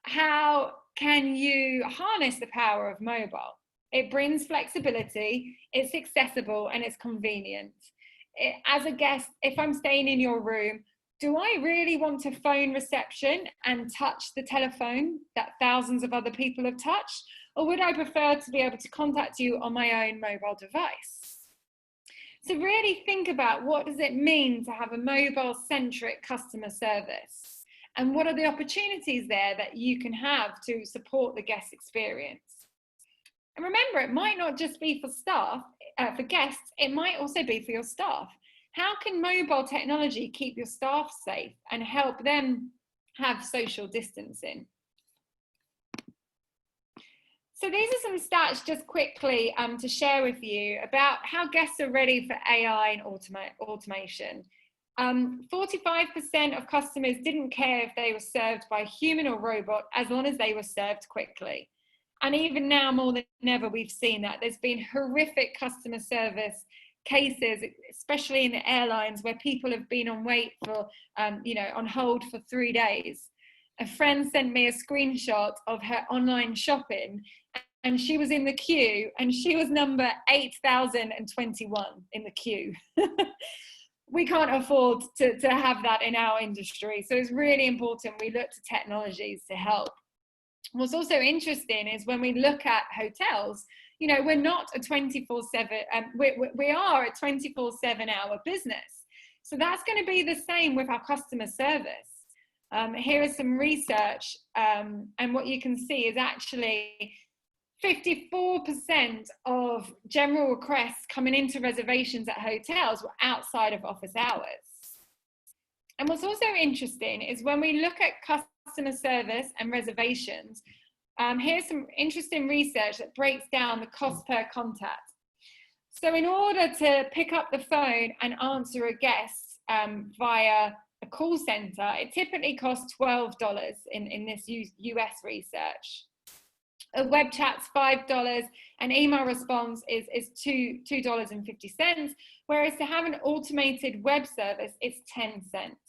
how can you harness the power of mobile. It brings flexibility, it's accessible, and it's convenient. As a guest, if I'm staying in your room, do I really want to phone reception and touch the telephone that thousands of other people have touched? Or would I prefer to be able to contact you on my own mobile device? So really think about, what does it mean to have a mobile-centric customer service? And what are the opportunities there that you can have to support the guest experience? And remember, it might not just be for staff, for guests, it might also be for your staff. How can mobile technology keep your staff safe and help them have social distancing? So these are some stats just quickly to share with you about how guests are ready for AI and automation. 45% of customers didn't care if they were served by a human or robot as long as they were served quickly. And even now, more than ever, we've seen that. There's been horrific customer service cases, especially in the airlines, where people have been on wait for, on hold for 3 days. A friend sent me a screenshot of her online shopping, and she was in the queue, and she was number 8,021 in the queue. We can't afford to have that in our industry. So it's really important we look to technologies to help. What's also interesting is when we look at hotels, you know, we're not a 24/7, we are a 24/7 hour business. So that's going to be the same with our customer service. Here is some research, and what you can see is actually 54% of general requests coming into reservations at hotels were outside of office hours. And what's also interesting is when we look at customer service and reservations, here's some interesting research that breaks down the cost per contact. So in order to pick up the phone and answer a guest via a call center, it typically costs $12 in this US research. A web chat's $5, and email response is $2.50, whereas to have an automated web service, it's 10 cents.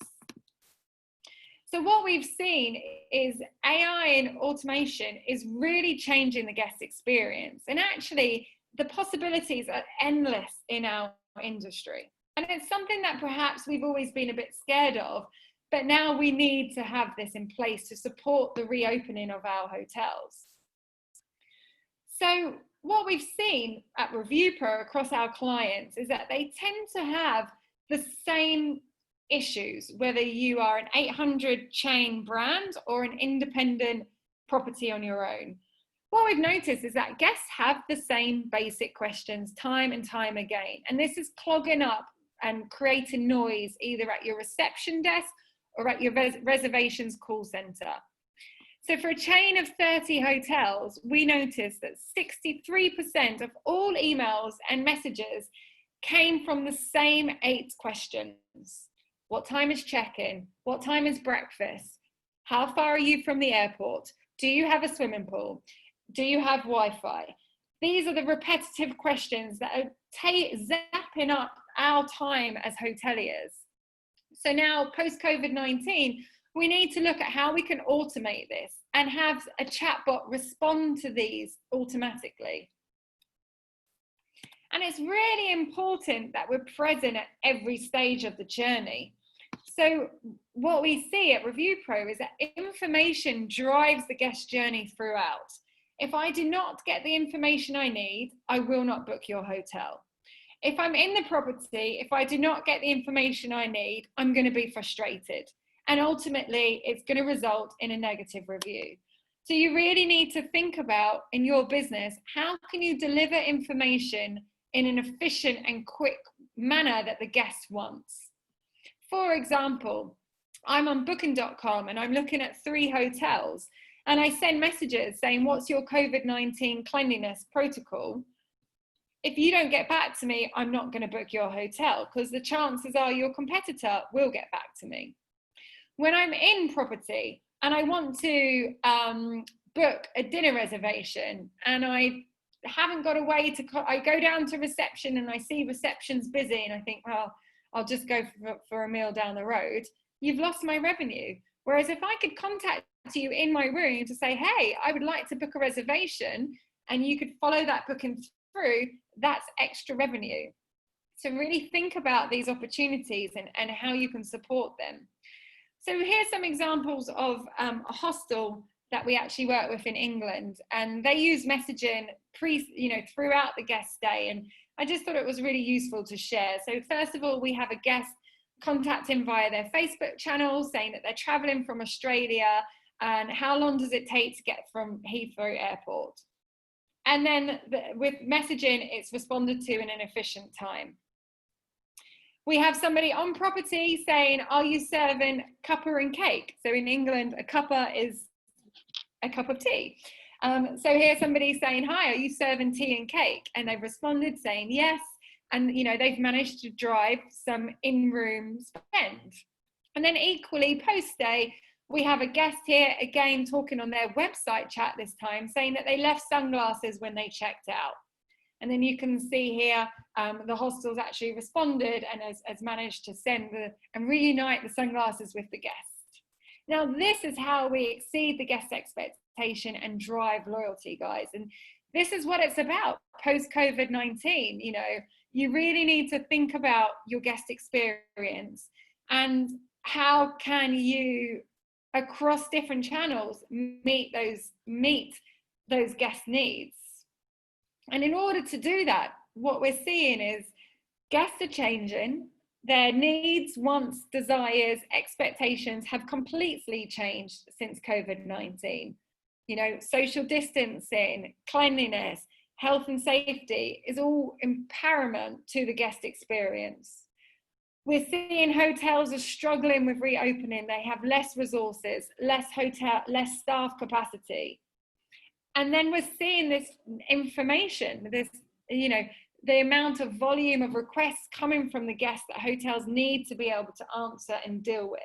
So what we've seen is AI and automation is really changing the guest experience. And actually, the possibilities are endless in our industry. And it's something that perhaps we've always been a bit scared of, but now we need to have this in place to support the reopening of our hotels. So what we've seen at ReviewPro across our clients is that they tend to have the same issues, whether you are an 800 chain brand or an independent property on your own. What we've noticed is that guests have the same basic questions time and time again, and this is clogging up and creating noise either at your reception desk or at your reservations call center. So for a chain of 30 hotels, we noticed that 63% of all emails and messages came from the same 8 questions. What time is check-in? What time is breakfast? How far are you from the airport? Do you have a swimming pool? Do you have Wi-Fi? These are the repetitive questions that are zapping up our time as hoteliers. So now, post-COVID-19, we need to look at how we can automate this and have a chatbot respond to these automatically. And it's really important that we're present at every stage of the journey. So what we see at ReviewPro is that information drives the guest journey throughout. If I do not get the information I need, I will not book your hotel. If I'm in the property, if I do not get the information I need, I'm going to be frustrated. And ultimately, it's going to result in a negative review. So you really need to think about, in your business, how can you deliver information in an efficient and quick manner that the guest wants? For example, I'm on booking.com and I'm looking at 3 hotels, and I send messages saying, what's your COVID-19 cleanliness protocol? If you don't get back to me, I'm not going to book your hotel, because the chances are your competitor will get back to me. When I'm in property and I want to book a dinner reservation and I haven't got a way to, I go down to reception and I see reception's busy and I think, well, I'll just go for a meal down the road. You've lost my revenue. Whereas if I could contact you in my room to say, hey, I would like to book a reservation, and you could follow that booking through, that's extra revenue. So really think about these opportunities and how you can support them. So here's some examples of a hostel that we actually work with in England, and they use messaging throughout the guest stay, and I just thought it was really useful to share. So first of all, we have a guest contacting via their Facebook channel saying that they're traveling from Australia and how long does it take to get from Heathrow Airport. And then with messaging, it's responded to in an efficient time. We have somebody on property saying, are you serving cuppa and cake? So in England, a cuppa is a cup of tea. So here's somebody saying, hi, are you serving tea and cake? And they've responded saying yes. And they've managed to drive some in-room spend. And then equally post-stay, we have a guest here again talking on their website chat this time, saying that they left sunglasses when they checked out. And then you can see here, the hostel's actually responded and has managed to send and reunite the sunglasses with the guest. Now, this is how we exceed the guest expectation and drive loyalty, guys. And this is what it's about post-COVID-19. You really need to think about your guest experience and how can you, across different channels, meet those guest needs. And in order to do that, what we're seeing is guests are changing. Their needs, wants, desires, expectations have completely changed since COVID-19. Social distancing, cleanliness, health and safety is all paramount to the guest experience. We're seeing hotels are struggling with reopening. They have less resources, less staff capacity. And then we're seeing this information, the amount of volume of requests coming from the guests that hotels need to be able to answer and deal with.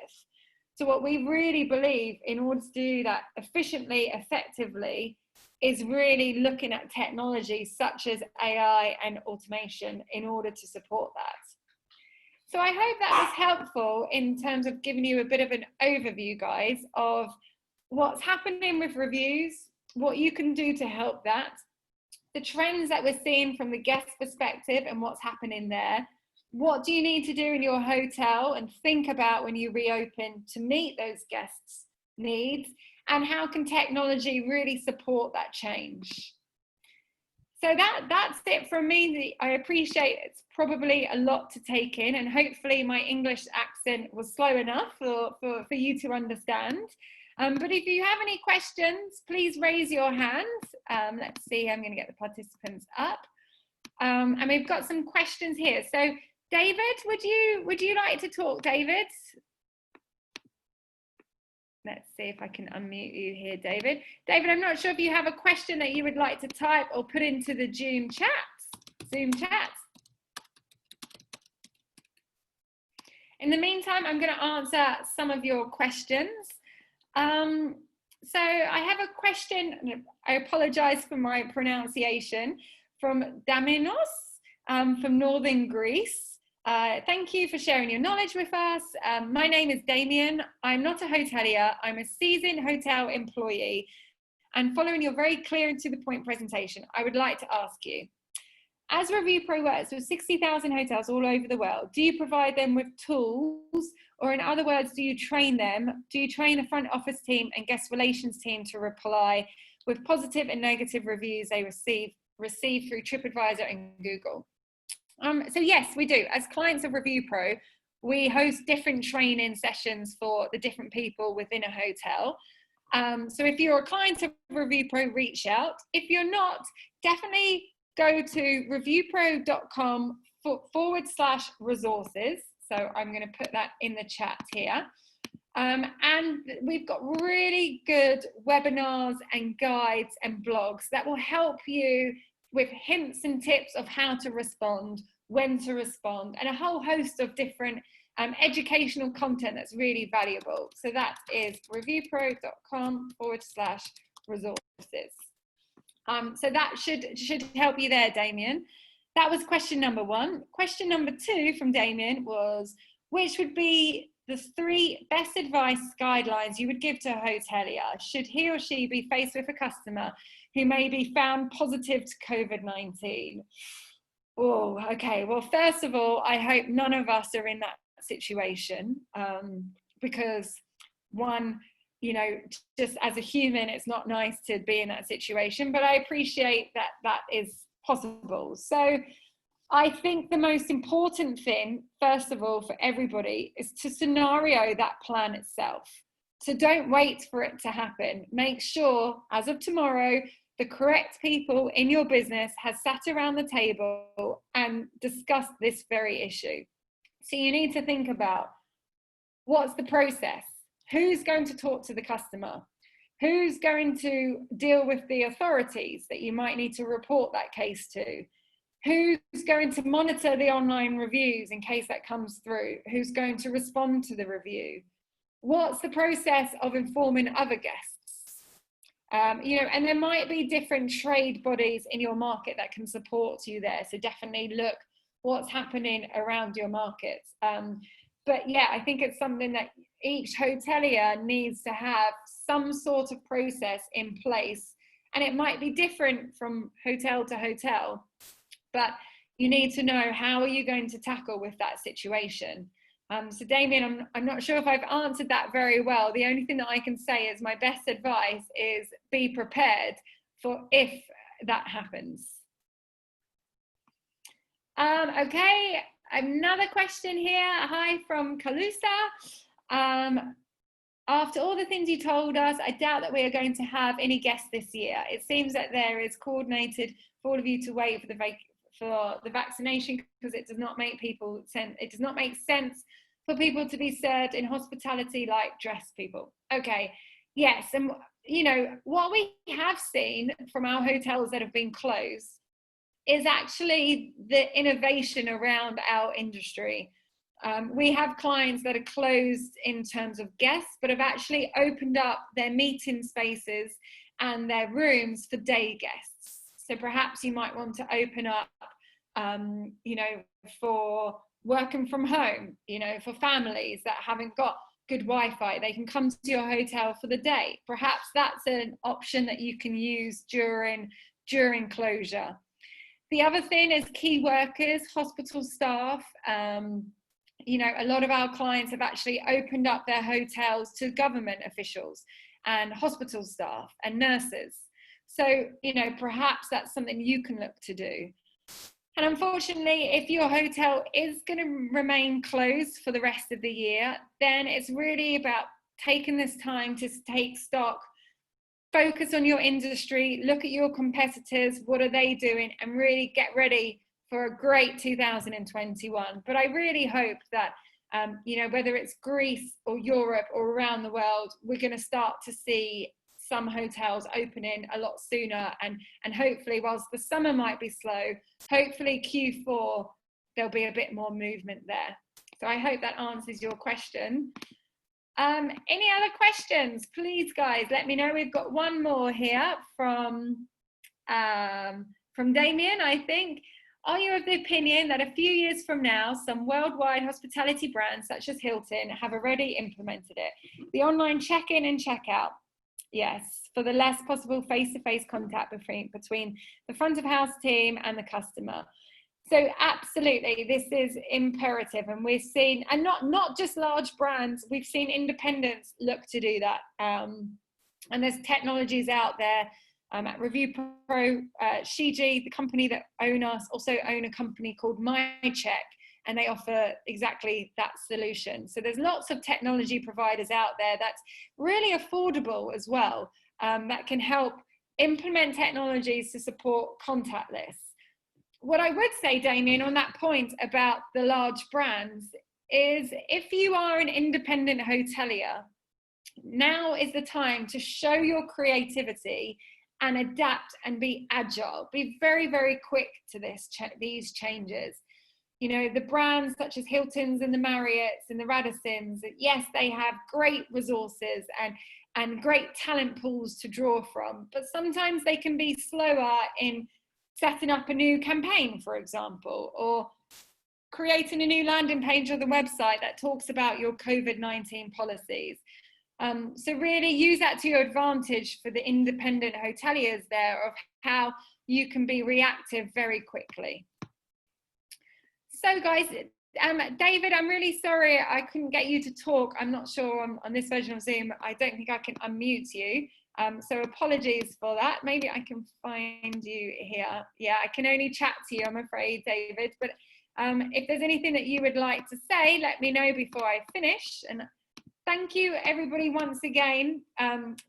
So what we really believe, in order to do that efficiently, effectively, is really looking at technology such as AI and automation in order to support that. So I hope that was helpful in terms of giving you a bit of an overview, guys, of what's happening with reviews, what you can do to help that, the trends that we're seeing from the guest perspective and what's happening there. What do you need to do in your hotel and think about when you reopen to meet those guests' needs? And how can technology really support that change? So that's it from me. I appreciate it's probably a lot to take in, and hopefully my English accent was slow enough for you to understand. But if you have any questions, please raise your hands. Let's see, I'm going to get the participants up. And we've got some questions here. So David, would you like to talk, David? Let's see if I can unmute you here, David. David, I'm not sure if you have a question that you would like to type or put into the Zoom chat. In the meantime, I'm going to answer some of your questions. So I have a question, I apologize for my pronunciation, from Daminos from Northern Greece. Thank you for sharing your knowledge with us. My name is Damien. I'm not a hotelier. I'm a seasoned hotel employee. And following your very clear and to the point presentation, I would like to ask you, as ReviewPro works with 60,000 hotels all over the world, do you provide them with tools, or in other words, do you train them? Do you train the front office team and guest relations team to reply with positive and negative reviews they receive through TripAdvisor and Google? So yes, we do. As clients of ReviewPro, we host different training sessions for the different people within a hotel. So if you're a client of ReviewPro, reach out. If you're not, definitely go to reviewpro.com/resources. So I'm going to put that in the chat here. And we've got really good webinars and guides and blogs that will help you with hints and tips of how to respond, when to respond, and a whole host of different educational content that's really valuable. So that is reviewpro.com/resources. So that should help you there, Damien. That was question number 1. Question number 2 from Damien was, which would be the 3 best advice guidelines you would give to a hotelier should he or she be faced with a customer who may be found positive to COVID-19? Oh, okay. Well, first of all, I hope none of us are in that situation, because one, you know, just as a human, it's not nice to be in that situation, but I appreciate that that is possible. So I think the most important thing, first of all, for everybody is to scenario that plan itself. So don't wait for it to happen. Make sure, as of tomorrow, the correct people in your business has sat around the table and discussed this very issue. So you need to think about, what's the process? Who's going to talk to the customer? Who's going to deal with the authorities that you might need to report that case to? Who's going to monitor the online reviews in case that comes through? Who's going to respond to the review? What's the process of informing other guests? You know, and there might be different trade bodies in your market that can support you there. So definitely look what's happening around your markets. But yeah, I think it's something that each hotelier needs to have some sort of process in place. And it might be different from hotel to hotel, but you need to know, how are you going to tackle with that situation? So Damien, I'm not sure if I've answered that very well. The only thing that I can say is my best advice is be prepared for if that happens. Okay, another question here. Hi from Kalusa. After all the things you told us, I doubt that we are going to have any guests this year. It seems that there is coordinated for all of you to wait for the vaccination, because it does not make sense for people to be served in hospitality like dressed people. Okay, yes, and you know what we have seen from our hotels that have been closed is actually the innovation around our industry. We have clients that are closed in terms of guests, but have actually opened up their meeting spaces and their rooms for day guests. So perhaps you might want to open up, you know, for working from home, you know, for families that haven't got good Wi-Fi, they can come to your hotel for the day. Perhaps that's an option that you can use during closure. The other thing is key workers, hospital staff. You know, a lot of our clients have actually opened up their hotels to government officials and hospital staff and nurses. So, you know, perhaps that's something you can look to do. And unfortunately, if your hotel is going to remain closed for the rest of the year, then it's really about taking this time to take stock, focus on your industry, look at your competitors, what are they doing, and really get ready for a great 2021. But I really hope that, you know, whether it's Greece or Europe or around the world, we're going to start to see some hotels opening a lot sooner, and hopefully, whilst the summer might be slow, hopefully Q4 there'll be a bit more movement there. So I hope that answers your question. Any other questions? Please, guys, let me know. We've got one more here from Damien, I think. Are you of the opinion that a few years from now, some worldwide hospitality brands such as Hilton have already implemented it? The online check-in and check-out. Yes, for the less possible face-to-face contact between the front of house team and the customer. So absolutely, this is imperative, and we've seen, and not just large brands, we've seen independents look to do that. And there's technologies out there. At ReviewPro, Shiji, the company that own us, also own a company called MyCheck, and they offer exactly that solution. So there's lots of technology providers out there that's really affordable as well, that can help implement technologies to support contactless. What I would say, Damien, on that point about the large brands is if you are an independent hotelier, now is the time to show your creativity and adapt and be agile. Be very, very quick to these changes. You know, the brands such as Hilton's and the Marriott's and the Radissons, yes, they have great resources and great talent pools to draw from, but sometimes they can be slower in setting up a new campaign, for example, or creating a new landing page on the website that talks about your COVID-19 policies. So really use that to your advantage for the independent hoteliers there of how you can be reactive very quickly. So guys, David, I'm really sorry I couldn't get you to talk. I'm not sure on this version of Zoom, I don't think I can unmute you. So apologies for that. Maybe I can find you here. Yeah, I can only chat to you, I'm afraid, David. But if there's anything that you would like to say, let me know before I finish. And thank you, everybody, once again,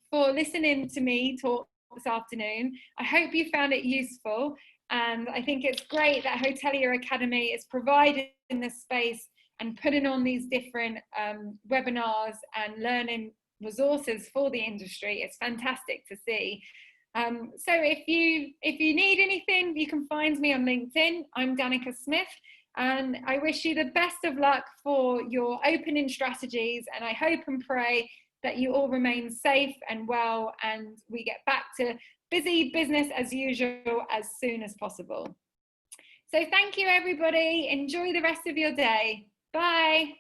for listening to me talk this afternoon. I hope you found it useful. And I think it's great that Hotelier Academy is providing this space and putting on these different webinars and learning resources for the industry. It's fantastic to see. So if you need anything, you can find me on LinkedIn. I'm Danica Smith. And I wish you the best of luck for your opening strategies. And I hope and pray that you all remain safe and well, and we get back to busy business as usual as soon as possible. So thank you, everybody. Enjoy the rest of your day. Bye.